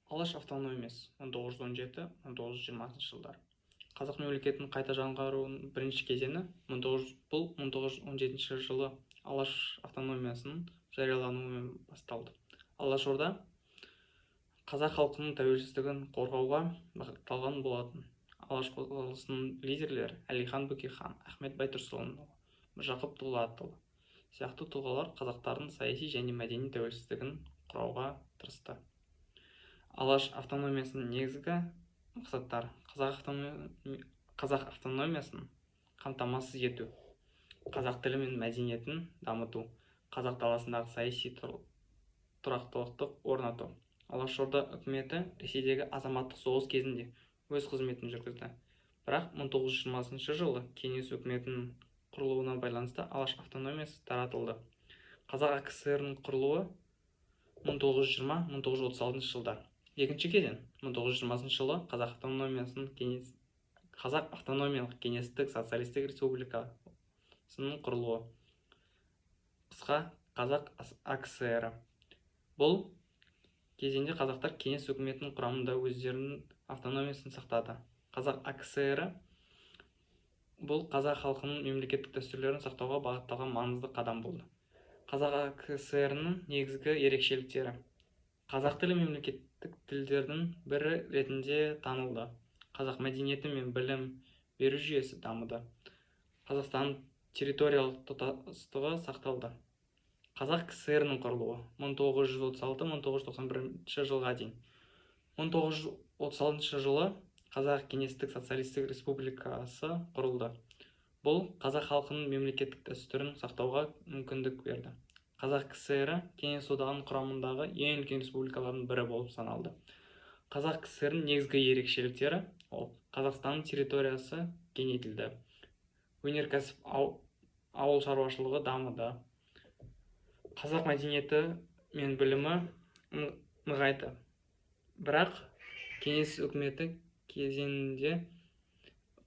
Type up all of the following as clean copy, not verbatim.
Алаш автономиясы 1917-1920 жылдар. Қазақ мемлекетінің қайта жаңғыруының бірінші кезеңі бұл 1917 жылы Алаш автономиясының жариялануымен басталды. Алашорда қазақ халқының тәуелсіздігін қорғауға бағытталған болатын. Алаш қозғалысының лидерлері Әлихан Бөкейхан, Ахмет Байтұрсынұлы, Міржақып Дулатұлы сияқты тұлғалар қазақтардың саяси және мәдени тәуелсіздігін құрауға тырысты. Алаш автономиясының негізгі мақсаттары: қазақ автономиясын қамтамасыз ету, қазақ тілі мен мәдениетін дамыту, қазақ даласындағы саяси тұрақтылықты орнату. Алашорда үкіметі Ресейдегі азаматтық соғыс кезінде өз қызметін жүргізді. Бірақ 1920 жылы кеңес үкіметінің құрылуына байланысты Алаш автономиясы таратылды. Қазақ АКСР-ның құрылуы 1920-1936 жылдар. Екінші кезең 1920 жылы Қазақ автономиялық кеңестік социалистік республикасының құрылуы, қысқа Қазақ АКСР. Бұл кезеңде қазақтар кеңес үкіметінің құрамында өздерінің автономиясын сақтады. Қазақ АКСР бұл қазақ халқының мемлекеттік дәстүрлерін сақтауға бағытталған маңызды қадам болды. Қазақ АКСР-ның негізгі ерекшеліктері: қазақ тілі мемлекеттік тілдердің бірі ретінде танылды. Қазақ мәдениеті мен білім беру жүйесі дамыды. Қазақстан территориялық тұтастығы сақталды. Қазақ КСР-ның құрылуы 1936-1991 жылға дейін. 1936 жылы Қазақ кеңестік социалистік республикасы құрылды. Бұл қазақ халқының мемлекеттік дәстүрін сақтауға мүмкіндік берді. Қазақ КСР кеңес одағының құрамындағы ең үлкен республикалардың бірі болып саналды. Қазақ КСР-ның негізгі ерекшеліктері: Қазақстанның территориясы кеңейтілді, өнеркәсіп, ауыл шаруашылығы дамыды, қазақ мәдениеті мен білімі нығайды. Бірақ кеңес үкіметі кезеңінде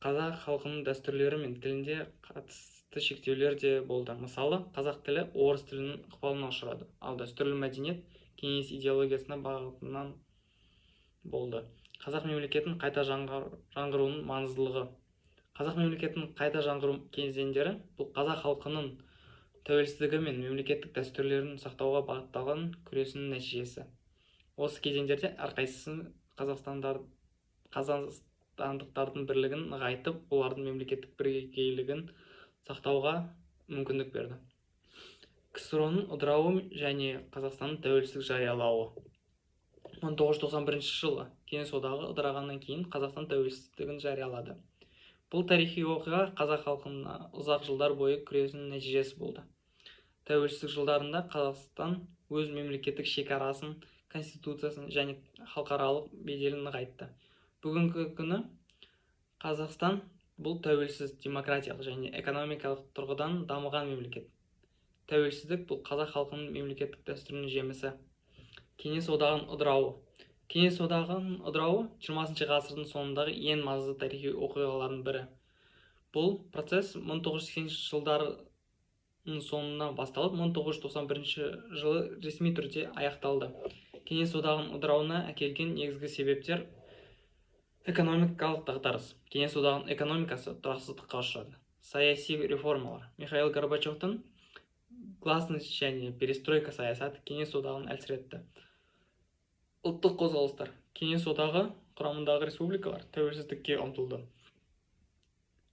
қазақ халқының дәстүрлері мен тілінде қатысты шектеулер де болды. Мысалы, қазақ тілі орыс тілінің ықпалына ұшырады, ал дәстүрлі мәдениет кеңес идеологиясына бағытынан болды. Қазақ мемлекетінің қайта жаңғыруының маңыздылығы. Қазақ мемлекетінің қайта жаңғыру кезеңдері бұл қазақ халқының тәуелсіздігі мен мемлекеттік дәстүрлерін сақтауға бағытталған күресінің нәтижесі. Осы кезеңдерде әрқайсысы қазақстандықтардың бірлігін нығайтып, олардың мемлекеттік бірегейлігін сақтауға мүмкіндік берді. КСР-ның ыдырауы және Қазақстанның тәуелсіздік жариялауы. 1991 жылы кеңес одағы ыдырағаннан кейін Қазақстан тәуелсіздігін жариялады. Бұл тарихи оқиға қазақ халқына ұзақ жылдар бойы күресінің нәтижесі болды. Тәуелсіздік жылдарында Қазақстан өз мемлекеттік шекарасын, конституциясын және халықаралық беделін нығайтты. Бүгінгі күні Қазақстан бұл тәуелсіз, демократиялық және экономикалық тұрғыдан дамыған мемлекет. Тәуелсіздік бұл қазақ халқының мемлекеттік дәстүрінің жемісі. Кеңес одағының ыдырауы. Кеңес одағының ыдырауы 20 ғасырдың соңындағы ең маңызды тарихи оқиғалардың бірі. Бұл процесс 1980 жылдардың соңына басталып, 1991 жылы ресми түрде аяқталды. Кеңес одағының ыдырауына әкелген негізгі себептер: экономикалық дағдарыс. Кеңес одағының экономикасы тұрақсыздыққа ұшырады. Саяси реформалар. Михаил Горбачевтың гласность және перестройка саясаты кеңес одағын әлсіретті. Ұлттық қозғалыстар. Кеңес одағы құрамындағы республикалар тәуелсіздікке ұмтылды.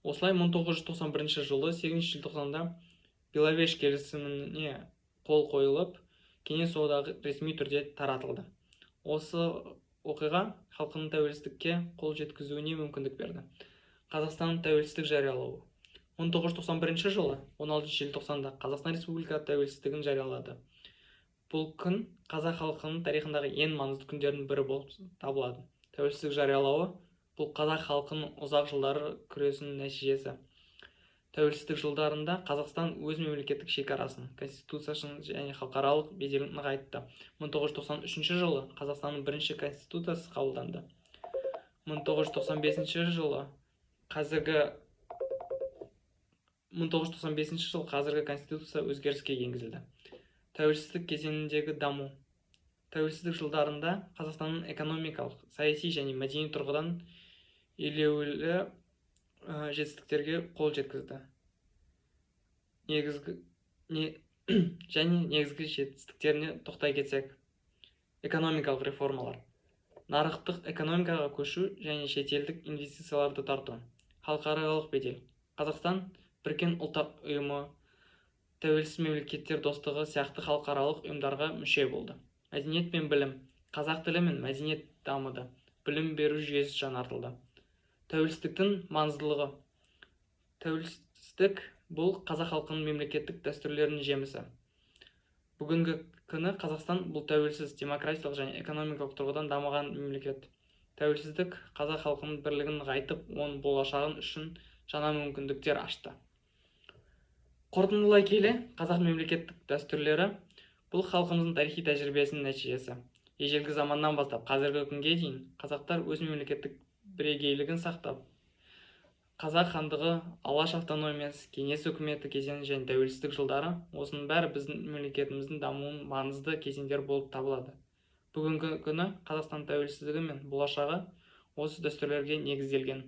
Осылай 1991 жылы 8 желтоқсанда Беловеж келісіміне қол қойылып, кеңес одағы ресми түрде таратылды. Осы оқиға халқының тәуелсіздікке қол жеткізуіне мүмкіндік берді. Қазақстанның тәуелсіздік жариялауы. 1991 жылы 16 желтоқсанда Қазақстан Республикасы тәуелсіздігін жариялады. Бұл күн қазақ халқының тарихындағы ең маңызды күндердің бірі болып табылады. Тәуелсіздік жариялауы бұл қазақ халқының ұзақ жылдары күресінің нәтижесі. Тәуелсіздік жылдарында Қазақстан өз мемлекеттік шекарасын, конституциясын және халықаралық беделін нығайтты. 1993 жылы Қазақстанның бірінші конституциясы қабылданды. 1995 жылы қазіргі конституция өзгеріске енгізілді. Тәуелсіздік кезеңіндегі даму. тәуелсіздік жылдарында Қазақстанның экономикалық, саяси және мәдени тұрғыдан елеулі жетістіктерге қол жеткізді. Негізгі жетістіктеріне тоқтай кетсек: экономикалық реформалар, нарықтық экономикаға көшу және шетелдік инвестицияларды тарту, халықаралық бедел. Қазақстан Біріккен ұлттар ұйымы, тәуелсіз мемлекеттер достығы сияқты халықаралық ұйымдарға мүше болды. Мәдениет пен білім, қазақ тілі мен мәдениет дамыды, білім беру жүйесі жаңартылды. Тәуелсіздіктің маңыздылығы. Тәуелсіздік бұл қазақ халқының мемлекеттік дәстүрлерінің жемісі. Бүгінгі күні Қазақстан бұл тәуелсіз, демократиялық және экономикалық тұрғыдан дамыған мемлекет. Тәуелсіздік қазақ халқының бірлігін нығайтып, оның болашағын үшін жаңа мүмкіндіктер ашты. Қорытындылай келе, қазақ мемлекеттік дәстүрлері бұл халқымыздың тарихи тәжірибесінің нәтижесі. Ежелгі заманнан бастап қазіргі күнге дейін қазақтар өз мемлекеттік бірегейлігін сақтап, қазақ хандығы, алаш автономиясы, кеңес үкіметі кезеңі және тәуелсіздік жылдары, осының бәрі біздің мемлекетіміздің дамуының маңызды кезеңдер болып табылады. Бүгінгі күні Қазақстан тәуелсіздігі мен болашағы осы дәстүрлерге негізделген.